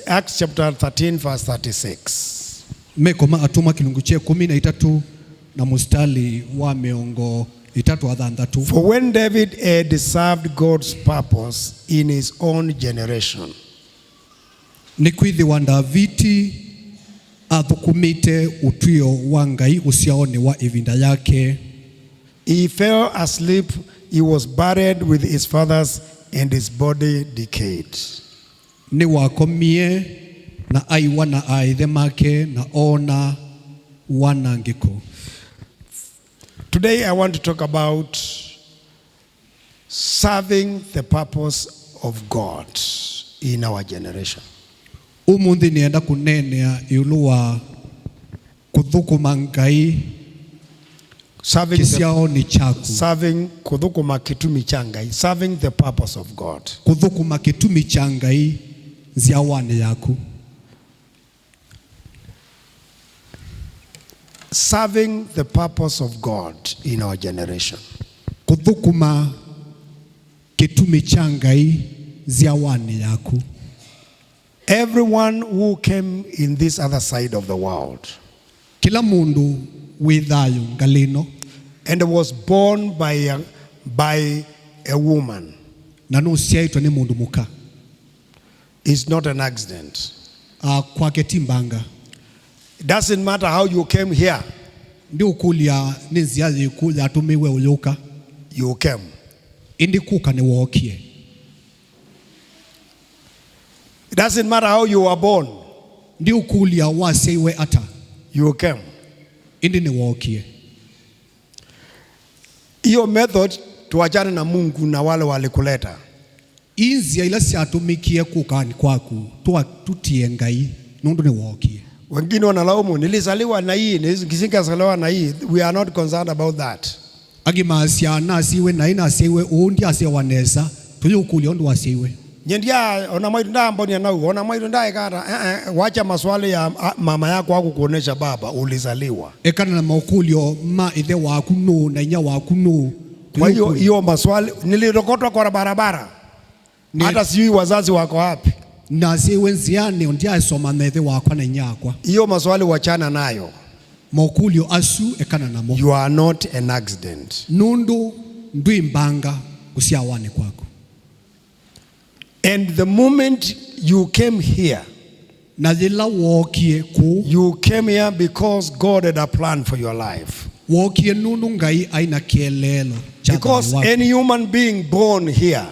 Acts chapter 13 verse 36. Mekoma atuma kilungu che 13 na mustali wa miongo 3 For when David had served God's purpose in his own generation, nikwithi wa Daviti athukumite utwio wa Ngai usiaone wa ivinda yake, he fell asleep, he was buried with his fathers, and his body decayed. Ni wakomie na aiwa na aithe make na ona wanangiko. Today I want to talk about serving the purpose of God in our generation. Umundi nienda kunenea iulu wa kuthukuma Ngai serving kuthukuma kitumi cha Ngai, serving the purpose of God. Kuthukuma kitumi cha Ngai ziawane yaku. Serving the purpose of God in our generation. Kuthukuma kitumi cha Ngai ziawane yaku. Everyone who came in this other side of the world, kila mundu withayo ngalino, and was born by a woman, na no siaitwa ni mundu muka, is not an accident. Kwa ketimbanga. It doesn't matter how you came here. Ndi ukulia niziazi kuja atumiwe uyuka. You came. Indi kuka ni wokie. It doesn't matter how you were born. Ndi ukulia waseiwe ata. You came. Indi ni wokie. Iyo method tuachane na Mungu na wale walikuleta. Inzia ila si atumikie kukani kwaku tutie Ngai nundu ni wokie. Wengine wanalaumu nilizaliwa na hii, nisingezaliwa na hii. We are not concerned about that. Agimaasia na siwe na ina siwe undi asiwaneza tuyukulia ndu wasiwe. Nyendia ona maitu nda amboni anau ona maitu nda ikata wacha maswali ya mama yako wako kuonesha baba ulizaliwa. Ekana na maukulio ma ithe waku no na inya waku no. Kwa hiyo maswali nilirokotwa kwa barabara. Hata sijui wazazi wako wapi. Na siwe nziane ndia soma na ithe wako na inya kwa. Hiyo maswali wachana nayo. Maukulio asu ekana na mo. You are not an accident. Nundu nduimbanga usiawane kwako. And the moment you came here, you came here because God had a plan for your life. Because any human being born here,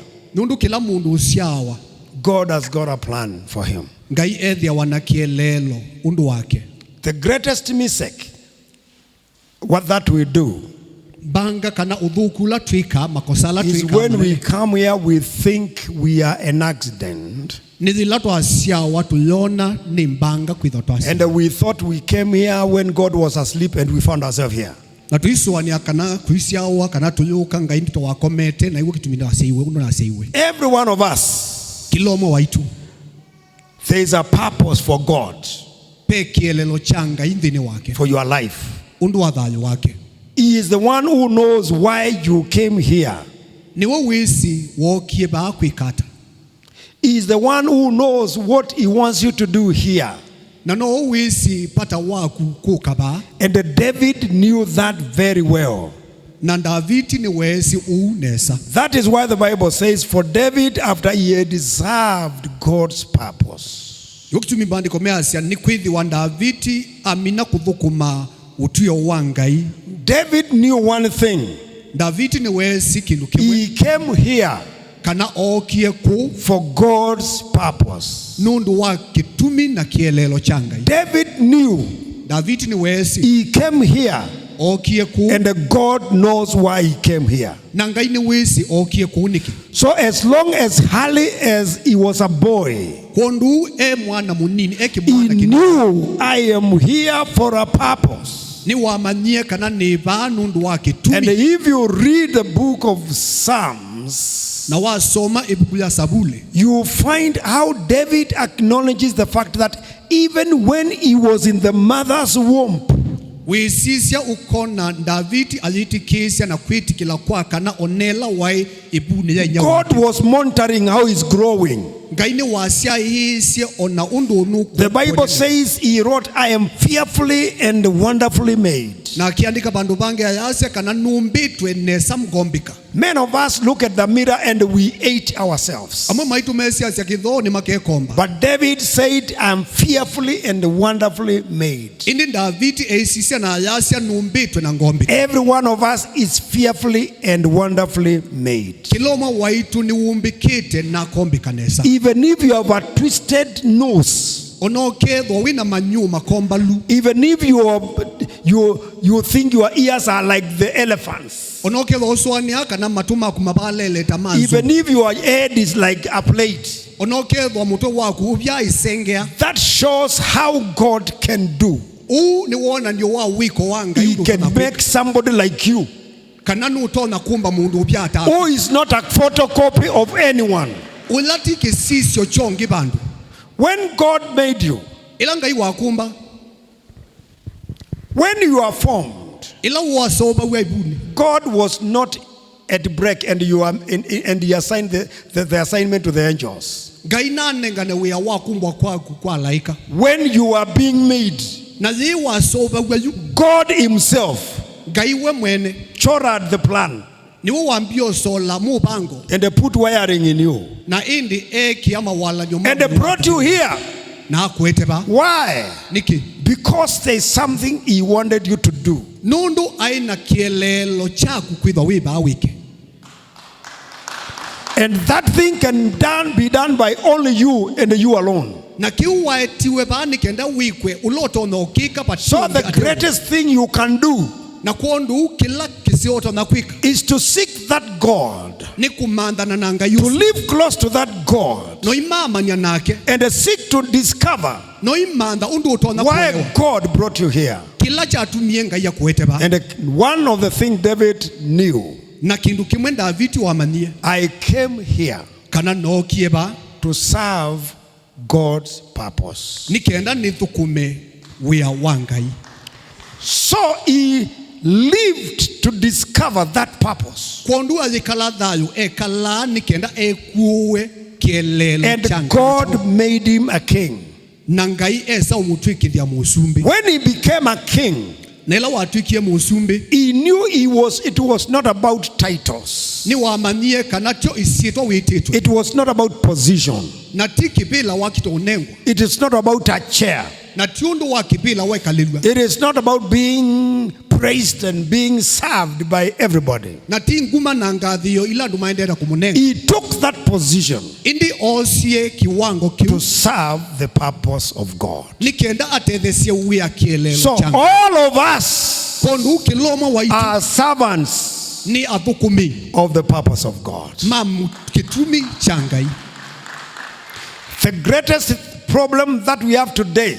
God has got a plan for him. The greatest mistake, what that we do, is when we come here, we think we are an accident. And we thought we came here when God was asleep and we found ourselves here. Every one of us, there is a purpose for God, for your life. He is the one who knows why you came here. He is the one who knows what he wants you to do here. And David knew that very well. That is why the Bible says, for David, after he had served God's purpose, David knew one thing. He came here for God's purpose. David knew he came here and God knows why he came here. So as long as early as he was a boy, he knew I am here for a purpose. And if you read the book of Psalms, you find how David acknowledges the fact that even when he was in the mother's womb, God was monitoring how he's growing. The Bible says he wrote, I am fearfully and wonderfully made. Many of us look at the mirror and we hate ourselves. But David said, I am fearfully and wonderfully made. Every one of us is fearfully and wonderfully made. Even if you have a twisted nose, even if you think your ears are like the elephants, even if your head is like a plate, that shows how God can do. He can make somebody like you who is not a photocopy of anyone. When God made you, when you are formed, God was not at break and you are and he assigned the assignment to the angels. When you are being made, God himself choreographed the plan and they put wiring in you and they brought you here. Why? Because there is something he wanted you to do. And that thing can be done by only you and you alone. So the greatest thing you can do is to seek that God, to live close to that God, and seek to discover why God brought you here. And one of the things David knew, I came here to serve God's purpose. So he lived to discover that purpose. And God made him a king. When he became a king, he knew it was not about titles. It was not about position. It is not about a chair. It is not about being praised and being served by everybody. He took that position to serve the purpose of God. So all of us are servants of the purpose of God. The greatest problem that we have today,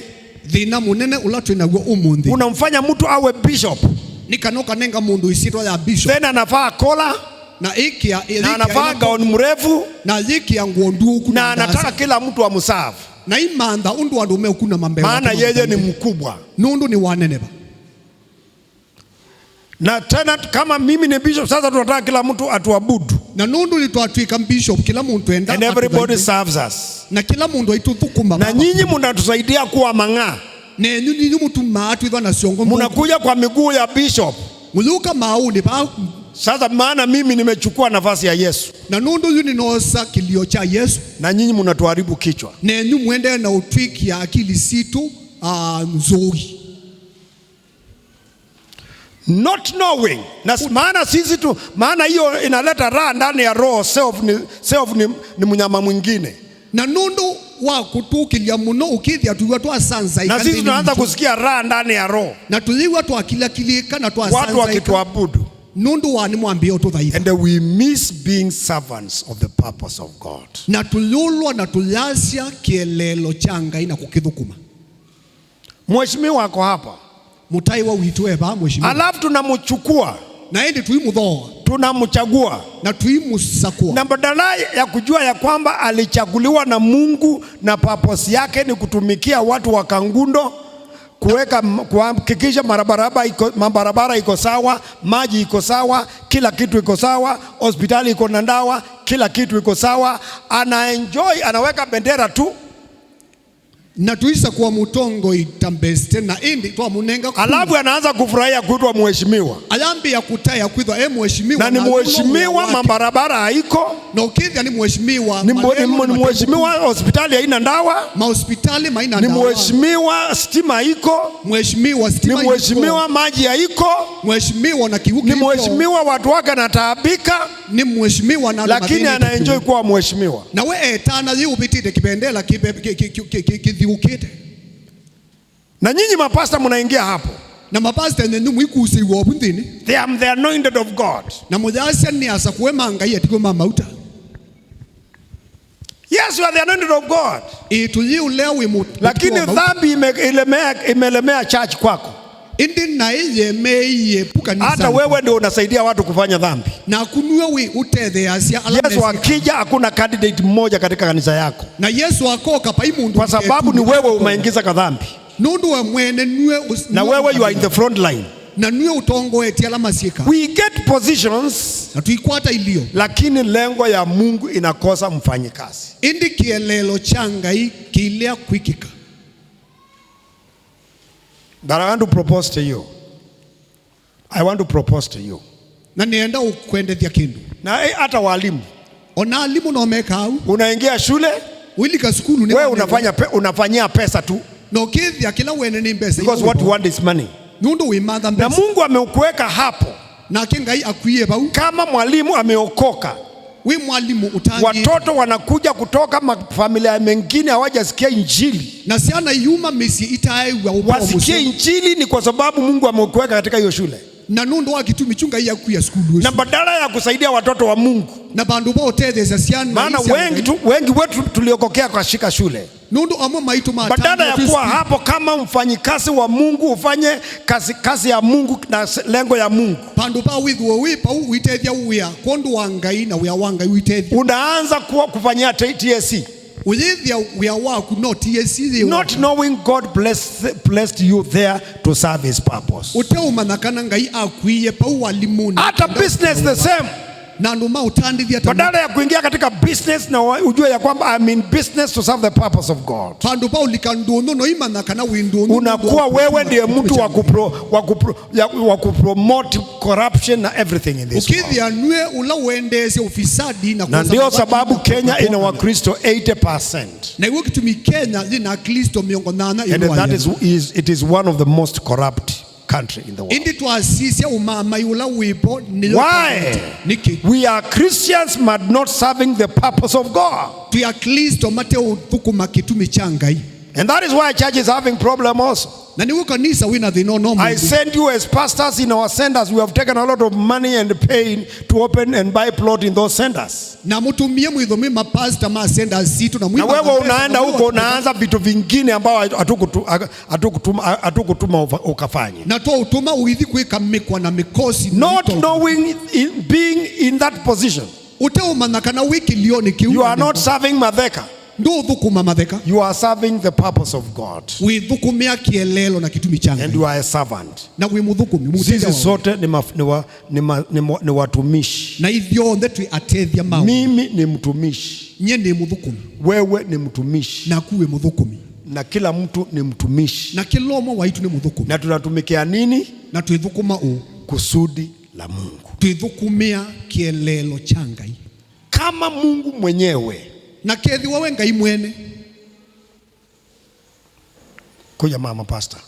unamfanya mtu awe bishop, then anavaa kola na anavaa gauni mrefu na anataka kila mtu amsafu, maana yeye ni mkubwa. Na tena kama mimi ni bishop, sasa tunataka kila mtu atuabudu. And everybody serves us. Na nyinyi mnatusaidia kuwa mang'aa. Munakuja kwa miguu ya bishop. Sasa maana mimi nimechukua nafasi ya Yesu. Na nyinyi mnatuharibu kichwa. Not knowing. Na maana sisi tu, maana hiyo inaleta raha ndani ya roho. Self ni mnyama mwingine. Na sisi tunaanza kusikia raha ndani ya roho, watu wakituabudu. And we miss being servants of the purpose of God. Mheshimiwa wako hapa, alafu tunamchukua tunamchagua na badala ya kujua ya kwamba alichaguliwa na Mungu na purpose yake ni kutumikia watu wa Kangundo, kuhakikisha mabarabara iko sawa, maji iko sawa, kila kitu iko sawa, hospitali iko na dawa, kila kitu iko sawa, anaweka bendera tu. Na tuisa kwa mutongo itambeste na indi kwa munenga alafu anaanza kufurahia kuitwa mheshimiwa. Alambi ya kutaya kuitwa mheshimiwa. Na ni mheshimiwa, mabarabara haiko. Na ukidha ni mheshimiwa. Ni mheshimiwa, hospitali haina dawa. Mahospitali haina dawa. Ni mheshimiwa, stima haiko. Mheshimiwa, stima haiko. Ni mheshimiwa, maji haiko. Mheshimiwa na kivuki. Ni mheshimiwa, watu wake nataabika. Ni mheshimiwa na lakini anaenjoy kuwa mheshimiwa. Na we etana yubitite kipendela ukite. Na nyinyi mapasta mnaingia hapo. Na mapasta nenu mwikusi wobundini. They are the anointed of God. Na mojasi ni asa kuema angai atiko mamauta. Yes, you are the anointed of God. Ituliu leo imu. Lakini dhambi imelemea church kwako. Indi na iye meye puka nisa. Hata wewe ndio unasaidia watu kufanya dhambi. Na kunuwe we utedhe asia alamesi. Yesu akija hakuna candidate mmoja katika kanisa yako. Na Yesu akoka pa imundu. Kwa sababu ni wewe umeingiza kadhambi. Nundu wa mwene nuwe. Na wewe you are in the front line. Na nuwe utongo eti alamasika. We get positions. Na tuikwata ilio. Lakini lengo ya Mungu inakosa mfanyikazi. Indi kielelo changa hii kilea kwikika. But I want to propose to you. I want to propose to you. Na nienda ukwende thia kindu. Na hata walimu. Ona alimu na omeka au. Unaingia shule. Wilika skulu. Wewe unafanyia pesa tu. No kithia kila wene ni mbesa. Because what you want is money. Nundu wimanda mbesa. Na Mungu amekuweka hapo. Na kengai akuye bau. Kama mwalimu ameokoka. We mwalimu utangi. Watoto wanakuja kutoka familia mengine hawajasikia injili. Na siana yuma misi itae wa upa wasikie injili ni kwa sababu Mungu amekuweka katika hiyo shule. Na nundu wakitumi chunga iya kuya skulu. Na badala ya kusaidia watoto wa Mungu. Na bandu bo tede za siana. Maana wengi wetu tuliokokea kwa shika shule. Nundu amwe maitu matano. Badala ya kuwa hapo kama mfanyikazi wa Mungu ufanye kazi ya Mungu na lengo ya Mungu. Bandu ba withu wipa uitethia uya kondu wangai na uya wangai uitethia. Unaanza kufanyia TSC. Not knowing God blessed you there to serve His purpose. Hata business the same. Badala ya kuingia katika business na ujue ya kwamba I'm in business to serve the purpose of God. Unakuwa wewe ndiye mtu wa kupromote corruption na everything in this world. Na ndio sababu Kenya ina Wakristo 80%. And that it is one of the most corrupt country in the world. Why? We are Christians but not serving the purpose of God. And that is why church is having problem also. I send you as pastors in our centers. We have taken a lot of money and pain to open and buy plot in those centers. Na wewe unaenda huko unaanza vitu vingine ambao hatukutuma ukafanye. Not knowing being in that position. You are not serving Matheka. You are serving the purpose of God. And you are a servant. Sisi sote ni watumishi. Mimi ni mtumishi. Wewe ni mtumishi. Na kila mtu ni mtumishi. Na tunatumikia nini? Kusudi la Mungu. Kama Mungu mwenyewe. Na kethi wawe ngai mwene. Kuja mama pastor.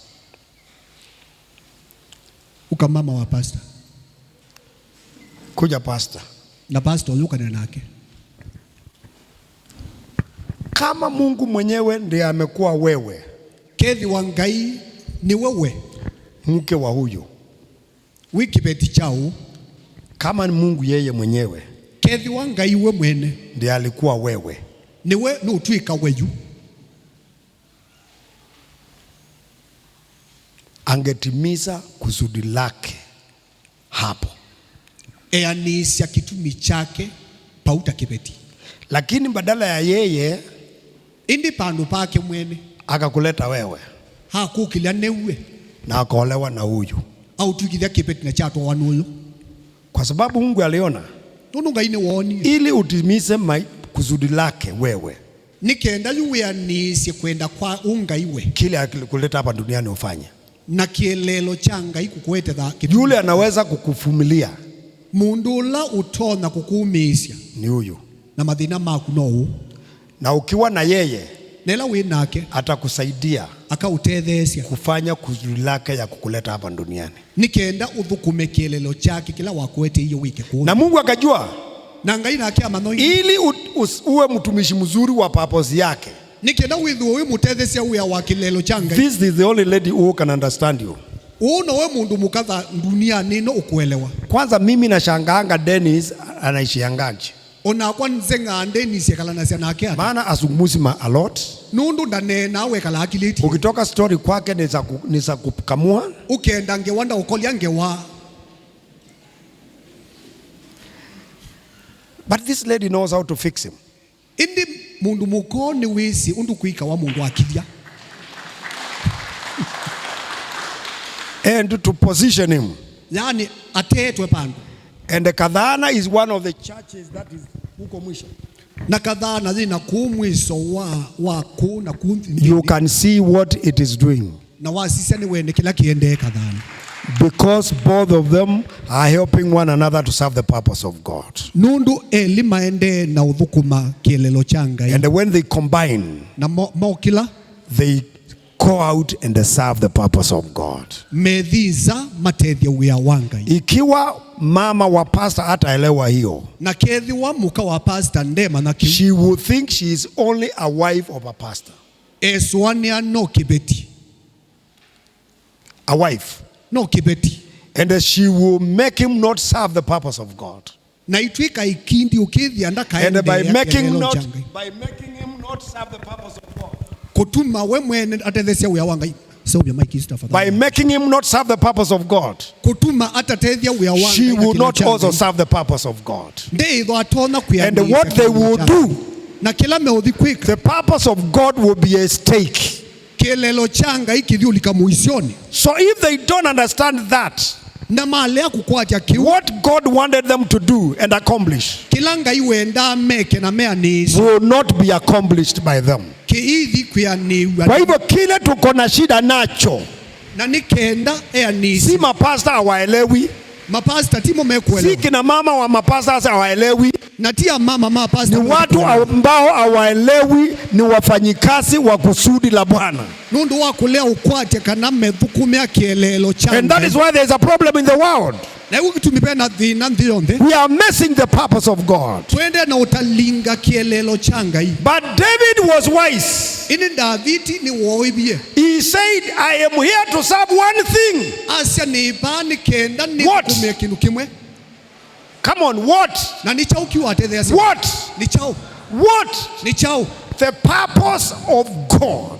Uka mama wa pastor. Kuja pastor. Na pastor yuka nake. Kama Mungu mwenyewe ndiye amekuwa wewe. Kethi wa ngai ni wewe. Mke wa huyo. Wiki beti chao. Kama ni Mungu yeye mwenyewe. Kethi wa ngai we mwene. Ndiye alikuwa wewe. Niwe no tuika weyu. Angetimiza kusudi lake hapo. Eanisha kitumi chake pauta kibeti. Lakini badala ya yeye indi pandu pake mwene akakuleta wewe. hakukilia newe na akaolewa na huyu, au tukilia kipeti na chato wanuyo, kwa sababu Mungu aliona ili utimize kusudi lake wewe, nikenda yuwe nisi kwenda kwa ungaiwe kile alikuleta hapa duniani ufanye, na kielelo changa ikukwete dha yule anaweza kukuvumilia mundula utona kukuumisya ni huyu, na madhina maku no, na ukiwa na yeye nela winake atakusaidia akautethesya kufanya kusudi lake ya kukuleta hapa duniani, nikenda uthukume kielelo chake kila wakwete hiyo wiki kuna. Na Mungu akajua na ngai nake amanoi ili uwe mtumishi mzuri wa purpose yake, nikenda withuwe mutethesya uya wa kilelo changa. This is the only lady who can understand you. Uno we mundu mukatha dunia nino ukuelewa. Kwanza mimi nashangaanga Dennis anaishiangaje. Ona kwa nzenga Dennis yakalana sia nake ata. Maana azungumuzi a lot. Nundu ndane nawe kala akiliti. Ukitoka story kwake ni za kukamua. Ukienda ngewanda ukolia ngewa. But this lady knows how to fix him. Indi mundu mukoni wisi undu kuika wa mundu akilia. And to position him. Yani atetwe pandu. And the Kadhana is one of the churches that is huko mwisho. Na Kadhana zina kumwiso wa kuna kunthi. You can see what it is doing. Na wasisa ni wende kila kiende Kadhana. Because both of them are helping one another to serve the purpose of God. Nundu elima ende na udhukuma kielelo changa. And when they combine, na mokila, they go out and they serve the purpose of God. Medhiza matethia uya wanga. Ikiwa mama wa pastor hataelewa hiyo, na kethi wa muka wa pastor ndema na kiu, she will think she is only a wife of a pastor. Eswania no kibeti. A wife. No kibeti. And she will make him not serve the purpose of God. Na itwika ikindi ukithi anda kaende. And by making him not serve the purpose of God. Kutuma we mwene atethesya uya wanga. By making him not serve the purpose of God, she will not also serve the purpose of God. And what they will do, the purpose of God will be at stake. So if they don't understand that, what God wanted them to do and accomplish will not be accomplished by them. Kwa hivyo kile tuko na shida nacho, si mapasta hawaelewi, si kina mama wa mapasta hawaelewi, ni watu ambao hawaelewi, ni wafanyikazi wa kusudi la Bwana. And that is why there is a problem in the world. We are missing the purpose of God. But David was wise. He said, I am here to serve one thing. What? Come on, what? What? The purpose of God.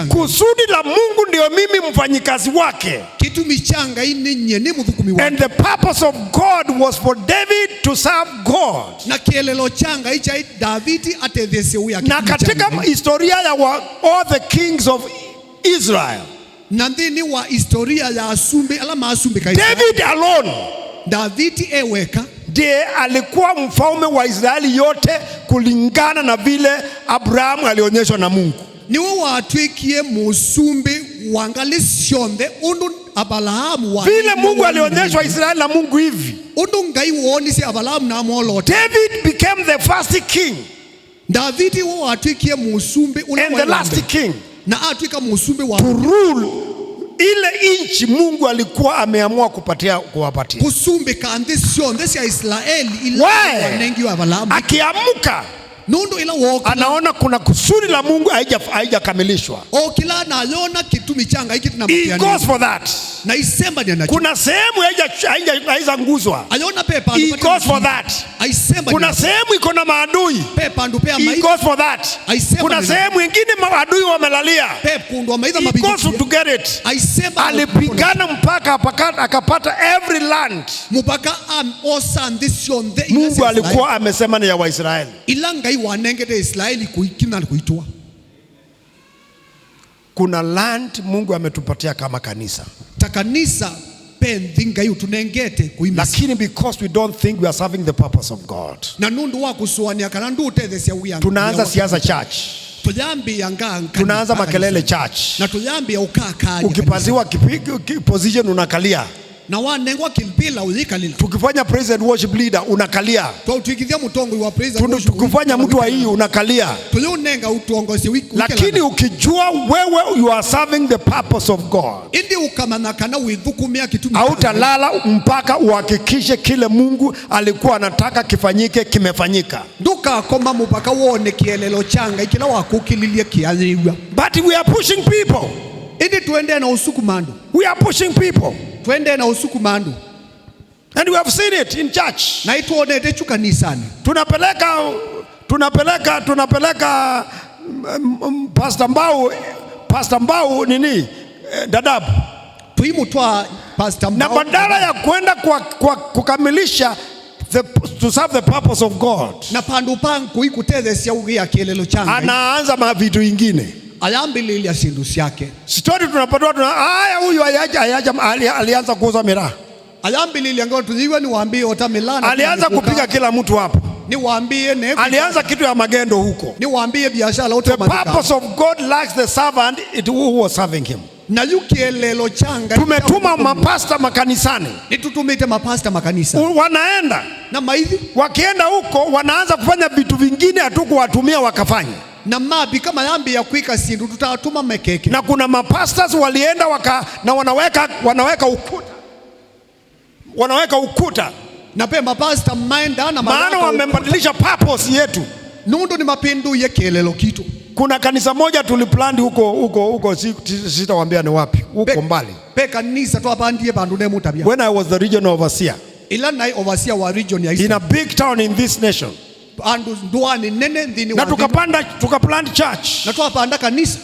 Kusudi la Mungu ndio mimi mfanyikazi wake. And the purpose of God was for David to serve God. Na katika historia ya all the kings of Israel, David alone ndiye alikuwa mfalme wa Israeli yote kulingana na vile Abrahamu alionyeshwa na Mungu. Vile Mungu alionyeshwa Israeli na Mungu hivi. David became the first king and the last king to rule ile inchi Mungu alikuwa ameamua kuwapatia. Akiamuka anaona kuna kusudi la Mungu haijakamilishwa. He goes for that. Kuna sehemu haijanguzwa. He goes for that. Kuna sehemu iko na maadui. He goes for that. Kuna sehemu ingine maadui wamelalia. He goes to get it. Alipigana mpaka akapata every land. Mungu alikuwa amesema ni ya Waisraeli. kuna land Mungu ametupatia kama kanisa. Takanisa pendinga yu tunengete kuimisa. Lakini because we don't think we are serving the purpose of God, na nundu wa kusuania kana ndu utethesia uyanga. Tunaanza siasa church. Tuyambi yanga. Tunaanza makelele church. Na tuyambi ya ukaka. Ukipatiwa position unakalia. Na wanengwa kilpila uzikalila. Tukifanya praise and worship leader unakalia. Tukikithia mutongo wa praise and worship. Tukifanya mtu wa hii unakalia. Tuyunenga utuongozi wiki. Lakini ukijua wewe you are serving the purpose of God, indi ukamanakana uithukumia kitumi. Hautalala mpaka uhakikishe kile Mungu alikuwa anataka kifanyike kimefanyika. Nduka koma mpaka uone kielelo changa ikila wakukililie kianyiwa. But we are pushing people. Indi tuende na usukumando. We are pushing people. Twende na usukumando. And we have seen it in church. Na ituone techu kanisani. Tunapeleka Pastor Mbau nini Dadaab. Tuimutwa Pastor Mbau. Na badala ya kwenda kwa kukamilisha to serve the purpose of God, na pandu pangu ikutethesia ugia kielelo changa, anaanza mavitu vingine. Ayambili ya sindu yake. Story tunapatwa haya huyu alianza kuuza miraa. Ayambili yango tuziwe ni waambie otamilana. Alianza kupiga kila mtu hapa. Ni waambie ne. Alianza kitu ya magendo huko. Ni waambie biashara otomatika. The purpose of God lacks the servant who was serving him. Na yukielelo changa. Tumetuma mapasta makanisani. Nitutumite mapasta makanisa. Wanaenda. Na maithi. Wakienda huko wanaanza kufanya vitu vingine hatukuwatumia wakafanya. Na mabi kama yambi ya kuika sindu tutatuma mekeke. Na kuna mapastors walienda na wanaweka ukuta. Wanaweka ukuta. Na pe mapasta maenda na maana wamebadilisha purpose yetu. Nundu ni mapindu ye kielelo kitu. Kuna kanisa moja tuliplant huko sitawaambia ni wapi, huko mbali. Pe kanisa tu abandie bandu ne mutabia. When I was the regional overseer. Ila na overseer wa region ya in a big town in this nation. Andu nduani nene ndini na tukaplant church. Na tuapanda kanisa.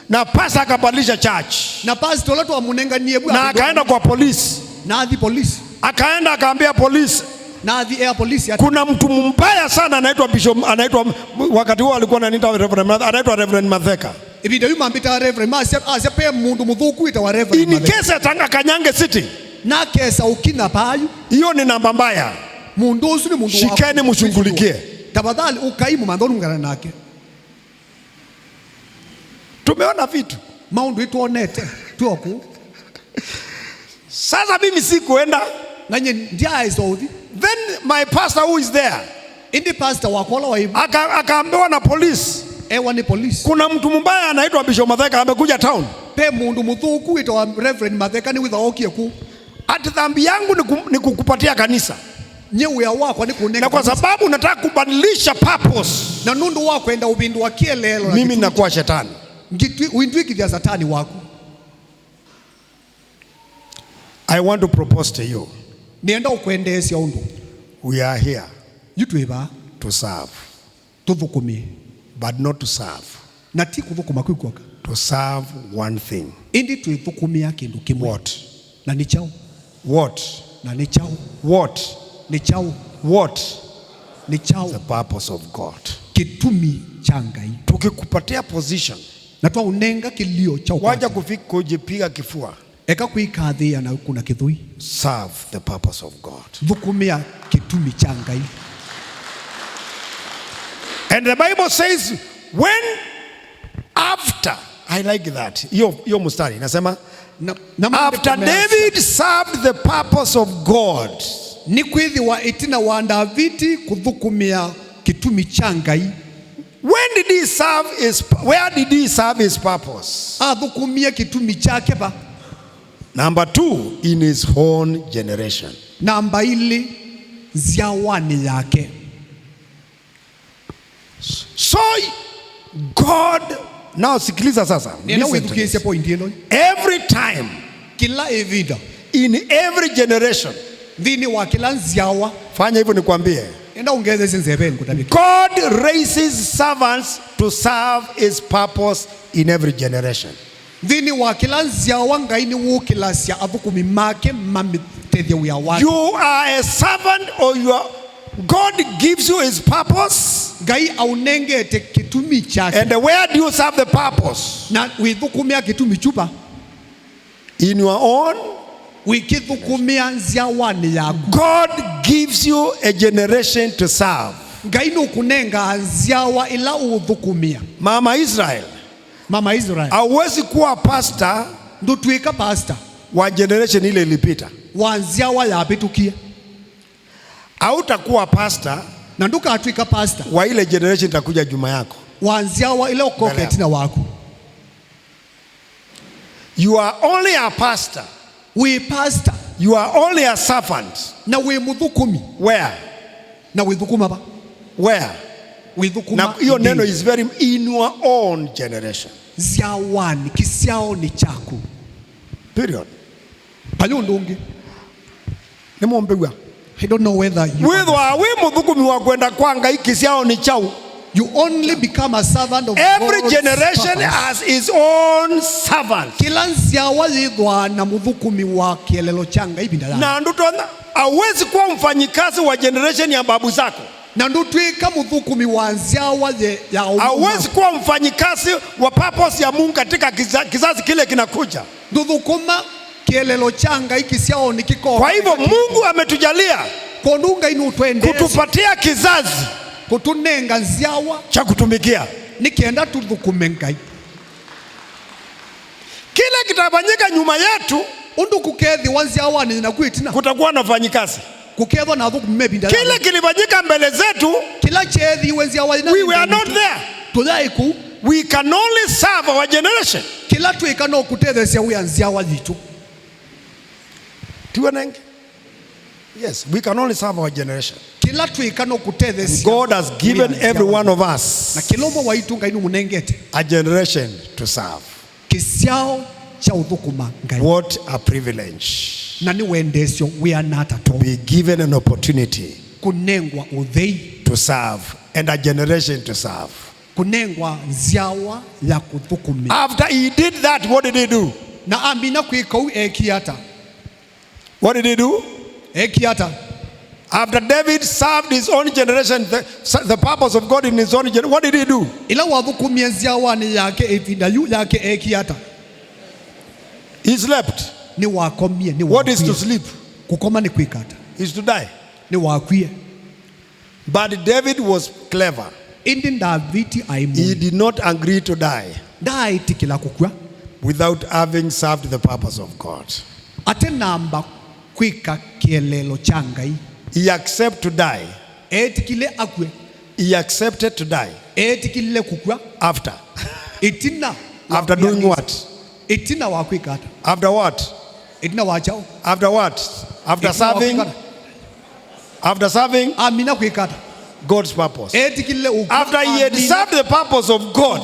Na pastor akabadilisha church. Na pastor letu amunenga niebu. Na akaenda kwa polisi. Na adhi polisi. Akaenda akaambia polisi. Na adhi air polisi. Kuna mtu mbaya sana anaitwa Bishop, wakati huo alikuwa ananiita Reverend, anaitwa Reverend Matheka. Ibida yuma mbita Reverend Matheka pe mundu muthuku ita wa Reverend Matheka. In case atanga Kanyange City. Na kesa ukina payu. Hiyo ni namba mbaya. Mundu usu ni mundu wako. Shikeni mshungulikie. Tafadhali ukaimu mandhoni mungana nake. Tumeona vitu. Maundu ituonete. Tuoku. Sasa mimi si kuenda. Nanye ndia isoudi. Then my pastor who is there. Indi pastor wakola wa ibu. Akaambiwa na polisi. Ewa ni polisi. Kuna mtu mbaya anaitwa Bishop Matheka amekuja town. Pe mundu muthuku ita Reverend Matheka ni witha okie ku. Ati dhambi yangu ni kukupatia kanisa. Nyewe wako ni kunenga. Na kwa sababu nataka kubadilisha purpose. Na nundu wako enda ubindu wa kielelo. Mimi nakuwa shetani. Uindwiki vya satani wako. I want to propose to you. Nienda ukuendesya undu. We are here. Yutuiba. To serve. Tuvukumi. But not to serve. Na ti kuvukuma kwikoka. To serve one thing. Indi tuivukumia kindu kimwe. What? Na ni chao. What? Na ni chao. What? Ni chao. What? Ni chao. The purpose of God. Kitumi changai. Tukikupatia position. Na tuwa unenga kilio chao. Waja kufika kujipiga kifua. Eka kuikadhia na kuna kithui. Serve the purpose of God. Vukumia kitumi changai. And the Bible says when after, I like that. Yo mustari nasema after David served the purpose of God. Ni kwithi wa itina wa Davidi kuthukumia kitumi changai. Where did he serve his purpose? Athukumia kitumi chake ba. Number 2, in his own generation. Namba ili ziawani yake. So God, now sikiliza sasa. Every time, kila evida, in every generation, dhini wa kila nziawa, fanya hivyo nikwambie. God raises servants to serve his purpose in every generation. Dhini wa kila nziawa ngaini wukilasya avukumi make mamitethya uya watu. You are a servant or God gives you his purpose. Ngai aunengete kitumi chake. And where do you serve the purpose? Na withukumia kitumi chupa. In your own. Wikithukumia nziawani yaku. God gives you a generation to serve. Ngai nukunenga nziawa ila uthukumia. Mama Israel. Hauwezi kuwa pastor. Ndutuika pastor. Wa generation ile ilipita. Wa nziawa ya pitukia. Hautakuwa pastor. Na nduka atuika pastor. Wa ile generation itakuja juma yako. Wa nziawa ile ukoketina wako. You are only a pastor. We pastor. You are only a servant. Na we muthukumi. Where? Na we thukuma ba. Where? We thukuma. Na hiyo neno is very in your own generation. Ziawani kisiao ni chako. Period. Palundungi. Nemombewa. I don't know whether you. We muthukumi wa kwenda kwanga ikisiao ni chao. You only become a servant of every God's generation purpose. has its own servant. Kila nziawa yithwa na muthukumi wa kielelo changa ibinda ya. Na ndutona hauwezi kuwa mfanyikazi wa generation ya babu zako. Na ndutwika muthukumi wa nziawa ya hauwezi kuwa mfanyikazi wa purpose ya Mungu katika kizazi kile kinakuja. Nduthukuma kielelo changa ikisiao ni kiko. Kwa hivyo Mungu ametujalia konunga inu twende kutupatia kizazi kutunenga nziawa cha kutumikia. Nikienda tuthukume Ngai. Kile kitafanyika nyuma yetu undu kukethi wanziawa ni nakwitina. Kutakuwa na fanyikazi. Kuketho na thukume binda. Kile kilifanyika mbele zetu kila chethi wenziawa ina. We were not there. Tulaiku. We can only serve our generation. Kila tuika no kutethesia wianziawa yitu. Tuwanenge. Yes, we can only serve our generation. Kila tuika no kutethesia. God has given every one of us na kilomo waitu Ngai numunengete a generation to serve. Kisiao cha uthukuma Ngai. What a privilege. Na ni wendesyo we are not at all. To be given an opportunity kunengwa uthei to serve and a generation to serve. Kunengwa nziawa ya kuthukumi. After he did that, what did he do? Na amina kwikau ekiata. What did he do? Ekiata. After David served his own generation, the purpose of God in his own generation, what did he do? Ila wathukumi nziawa ni yake evinda yu yake ekiata. He slept. Ni wakomie ni what is to sleep? Kukoma ni kwikata. Is to die. Ni wakwie. But David was clever. He did not agree to die without having served the purpose of God. He accepted to die. He accepted to die. After. After doing what? After what? After what? After serving. After serving God's purpose. After he had served the purpose of God,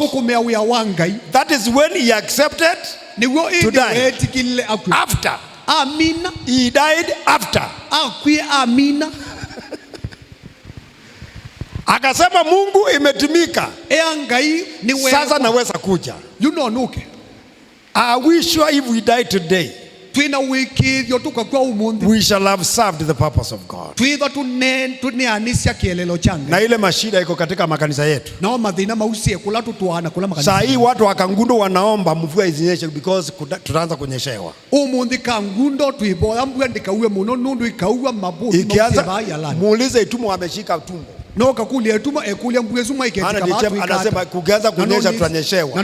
that is when he accepted to die. After. He died after. Akasema Mungu imetimika. Sasa naweza kuja. I wish sure if we die today, we shall have served the purpose of God. Na ile mashida iko katika makanisa yetu. Saa hii watu wa Kangundo wanaomba mvua isinyeshe because tutaanza kunyeshewa. Ikianza muulize itumo wameshika tumbo. Anasema kukianza kunyesha tutanyeshewa.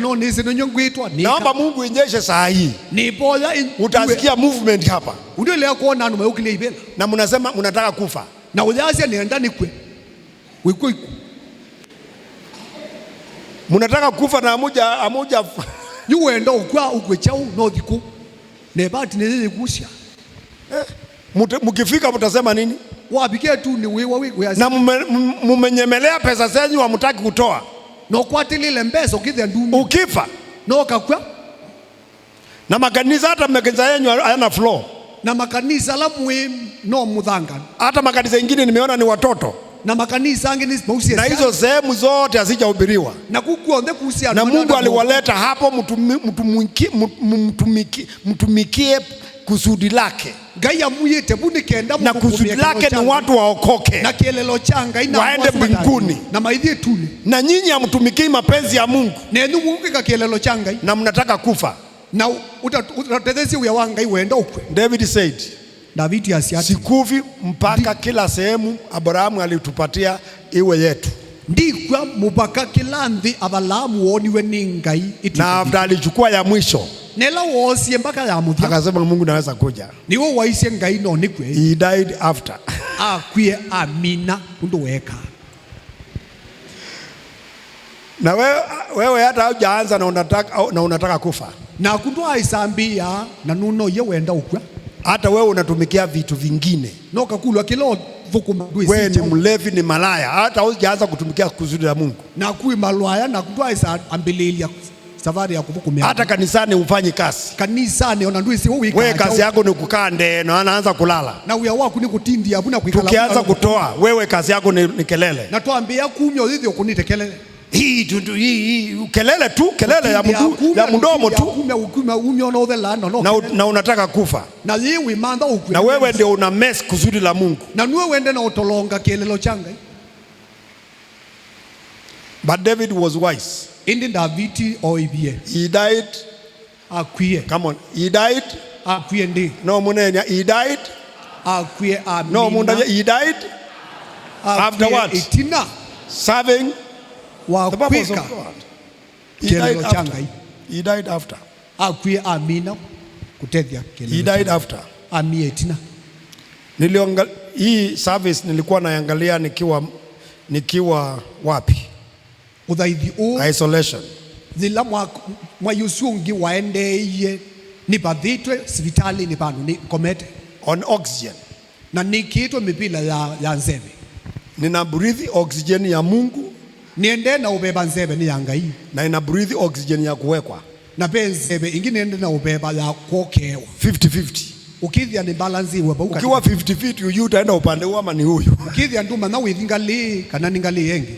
Naomba Mungu inyeshe saa hii. Utasikia movement hapa. Na mnasema mnataka kufa. Mnataka kufa na amuja yuenda ukwa ukwechao no diku. Nebati neze kusia. Mkifika mtasema nini? Wapikia tu ni wewe na mumenyemelea pesa zenyu hamtaki kutoa. No kwatilile mbesa ukithe ndumu. Ukifa. No kakwa. Na makanisa hata makanisa yenu hayana floor. Na makanisa la mwe no mudhanga. Hata makanisa mengine nimeona ni watoto. Na makanisa angeni mausia. Na hizo sehemu zote hazijahubiriwa. Na kukuonde kuhusiana na Mungu aliwaleta hapo mtumikie kusudi lake. Ngai amuyite bunikenda na kusudi lake ni watu waokoke na kielelo changa ina waende mbinguni. na maidhi tuli. Na nyinyi hamtumikii mapenzi ya Mungu. Nenu Mungu ka kielelo changa na mnataka kufa. Na utatezesi uya wanga iwenda ukwe. David said, David asiati, sikufi mpaka kila sehemu Abrahamu alitupatia iwe yetu. Ndikwa mubaka kila ndhi Abalamu woniwe ni Ngai iti. Na after alichukua ya mwisho nela wosie mpaka ya muthia akasema Mungu naweza kuja. Niwo waise Ngai no nikwe. He died after. Akwie amina undu weka. Na wewe hata hujaanza na unataka kufa. Na kundu aisambia na nuno ye wenda ukwa. Hata wewe unatumikia vitu vingine. No kakulwa kilo vukuma duisi. Wewe ni mlevi, ni malaya, hata hujaanza kutumikia kusudi la Mungu. Na kui malwaya na kundu aisambia safari ya kuvukumia. Hata kanisani ufanyi kazi. Kanisani ona nduisi wika. Wewe kazi yako ni kukaa nde na anaanza kulala. Na uya wako ni kutindi abuna kuikala. Tukianza kutoa wewe kazi yako ni kelele. Na tuambia kumyo dhidi ukunite kelele. Hii kelele tu, kelele ya mdomo tu. Na unataka kufa. Na wewe ndio una mess kusudi la Mungu. Na nuwe wende na utolonga kielelo changa. But David was wise. Indi Davidi oibie. He died. Akwie. Come on. He died. Akwie ndi. No munenya. He died. Akwie amina. No munenya. He died. After what? Itina. Serving the purpose of God. He died after. Akwie amina. Kutethia kielelo. He died after. Amie itina. Hii service nilikuwa naangalia nikiwa wapi? Udhaithi o isolation. Zila mwa yusungi waende iye ni badhitwe sivitali ni panu ni komete on oxygen. Na nikitwe mipila ya nzebe. Nina breathe oxygen ya Mungu. Niende na ubeba nzebe ni ya Ngai. Na ina breathe oxygen ya kuwekwa. Na nzebe ingine ende na ubeba ya kuokewa 50-50. Ukithia ni balance iwe bauka. Ukiwa 50-50 uyu utaenda upande huu ama ni huyu. Ukithia nduma na withingali kana ningali yengi.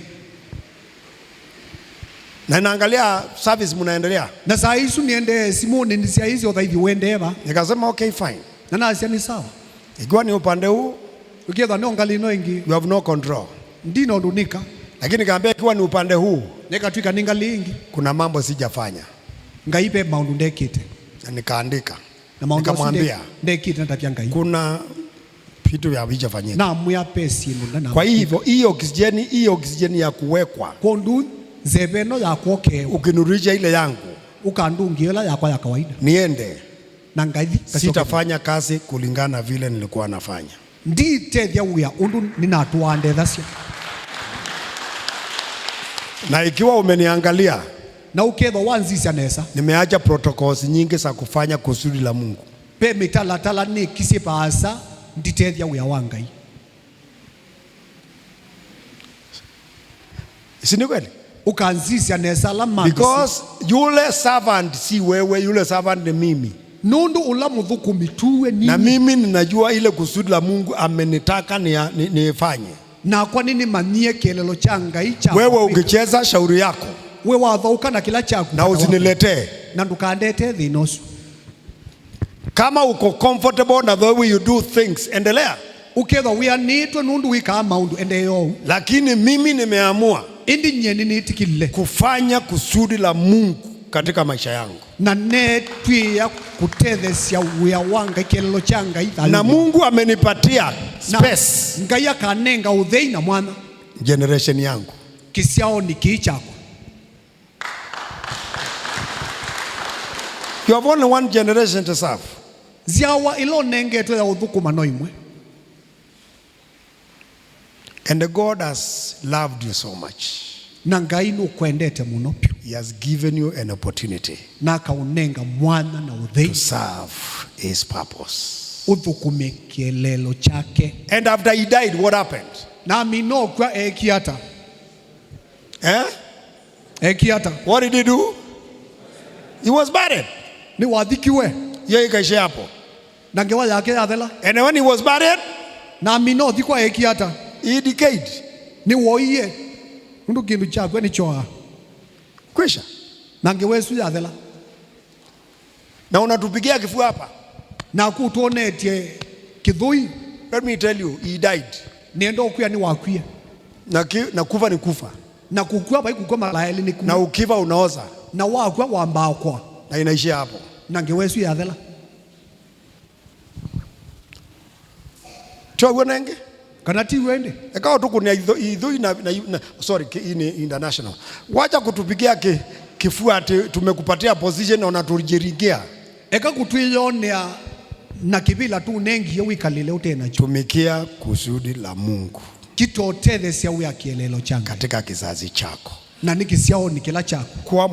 Na naangalia service mnaendelea. Na saa hizo niende Simone ni saa hizo udhaithi uendeva. Nikasema okay fine. Na nasia ni sawa. Ikiwa ni upande huu ukithia no ngali no ingi. You have no control. Ndino ndunika. Lakini nikamwambia ikiwa ni upande huu nekatwika ningali ingi. Kuna mambo sijafanya. Ngaipe maundu ndekite. Na nikaandika. Na nikamwambia ndekite natapia Ngai. Kuna vitu vya vijafanyika. Na muya pesi na. Kwa hivyo hii oxygen ya kuwekwa. Kondu zebeno ya kuoke. Ukinurisha ile yangu. Ukandungiela ya kawaida. Niende. Na Ngai sitafanya kazi kulingana vile nilikuwa nafanya. Nditethia uya undu ninatuande thasio. Na ikiwa umeniangalia na uketho wanzisha nesa. Nimeacha protocols nyingi za kufanya kusudi la Mungu. Pe mitala ni kisipasa nditethia uya wa Ngai. Sini kweli? Ukanzisha nesa la mambo. Because yule servant si wewe, yule servant ni mimi. Nundu ula mudhukumi tuwe nini. Na mimi ninajua ile kusudi la Mungu amenitaka nifanye. Na kwa nini manie kielelo cha Ngai cha. Wewe ukicheza shauri yako. Wewe wadhauka na kila chako. Na usiniletee. Na ndukandete thinosu. Kama uko comfortable na the way you do things, endelea. Uketho we anitwe nundu wika maundu endeyo. Lakini mimi nimeamua indi nyeni nitikile kufanya kusudi la Mungu katika maisha yangu. Na netwia kutethesia wia wanga kielelo cha Ngai. Na Mungu amenipatia space. Ngai akanenga uthei na mwana. Generation yangu. Kisiao ni kichako. You have only one generation to serve. Ziawa ilo nengetwe ya uthukuma no imwe. And God has loved you so much. Na Ngai nukwendete muno pyo. He has given you an opportunity. Na kaunenga mwana na uthei. To serve his purpose. Uthukume kielelo chake. And after he died, what happened? Na mino kwa ekiata. Ekiata. What did he do? He was buried. Ni wadhikiwe. Yeye ikaisha hapo. Na ngewa yake yathela. And when he was buried, na mino dhikwa ekiata. He decayed. Ni woiye. Undu kindu chakwe ni choa. Kwisha. Na ngewesu yathela. Na unatupigia kifua hapa. na kutuonetie kithui. Let me tell you, he died. Nendo kuya ni wakuya. Na kufa ni kufa. Na kukua bai kukua malaeli ni kufa. Na ukiva unaoza. Na wakuwa wambao kwa. Na inaishia hapo. Na ngewesu ya dhela. Chwa nenge? Kanati wende. Ekawa tuku ni idhui sorry, ni international. Wacha kutupigia kifua ati tumekupatia position na unatujirigia. Eka kutuionea na kibila tu nengi ya wikalile utena chu. Tumikia kusudi la Mungu. Kito otele siya uya kielelo changa. Katika kizazi chako. Na nikisiao nikila chako. Kwa